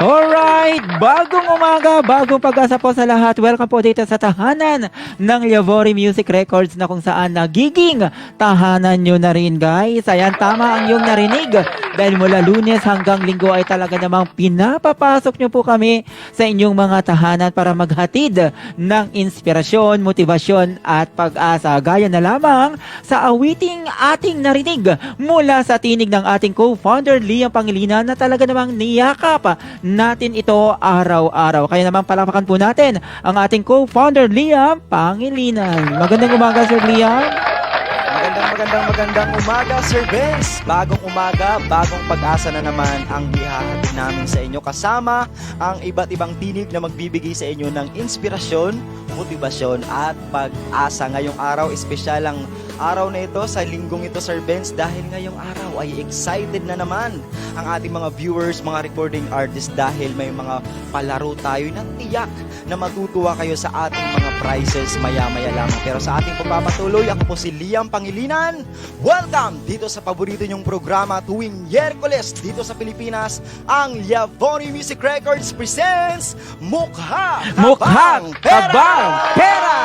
Alright, bagong umaga, bagong pag-asa po sa lahat. Welcome po dito sa tahanan ng Liavori Music Records na kung saan nagiging tahanan nyo na rin, guys. Ayan, tama ang iyong narinig. Dahil mula Lunes hanggang Linggo ay talaga namang pinapapasok nyo po kami sa inyong mga tahanan para maghatid ng inspirasyon, motibasyon at pag-asa. Gaya na lamang sa awiting ating narinig mula sa tinig ng ating co-founder Liam Pangilinan na talaga namang niyakap natin ito araw-araw. Kaya naman palapakan po natin ang ating co-founder Liam Pangilinan. Magandang umaga, Sir Liam. Magandang umaga, Sir Vince. Bagong umaga, bagong pag-asa na naman ang ihahatid namin sa inyo kasama ang iba't ibang tinig na magbibigay sa inyo ng inspirasyon, motibasyon at pag-asa. Ngayong araw, espesyal ang araw na ito sa linggong ito, Sir Vince, dahil ngayong araw ay excited na naman ang ating mga viewers, mga recording artists dahil may mga palaro tayo na tiyak na matutuwa kayo sa ating mga prizes maya-maya lamang. Pero sa ating pagpapatuloy, ako po si Liam Pangilinan. Welcome dito sa paborito nyong programa tuwing Miyerkules dito sa Pilipinas, ang Liavori Music Records presents Mukha Mukha Kabang Pera!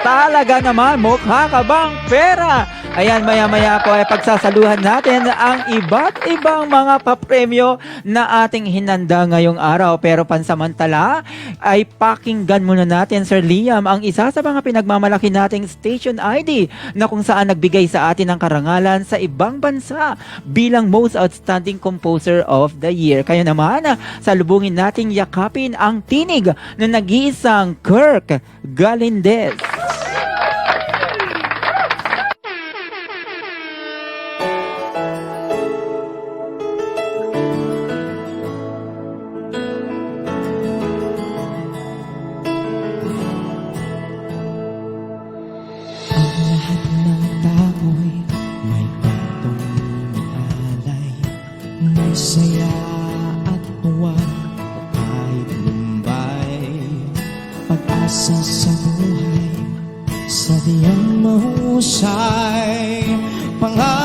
Talaga naman, mukha kabang pera! Ayan, maya-maya po ay pagsasaluhan natin ang iba't ibang mga papremyo na ating hinanda ngayong araw. Pero pansamantala ay pakinggan muna natin, Sir Liam, ang isa sa mga pinagmamalaki nating station ID na kung saan nagbigay sa atin ng karangalan sa ibang bansa bilang Most Outstanding Composer of the Year. Kaya naman, salubungin nating yakapin ang tinig na nag-iisang Kirk Galindez. Saya at tuwa kahit lumbay, pag-asa sa buhay, sadyang mahusay, pangarap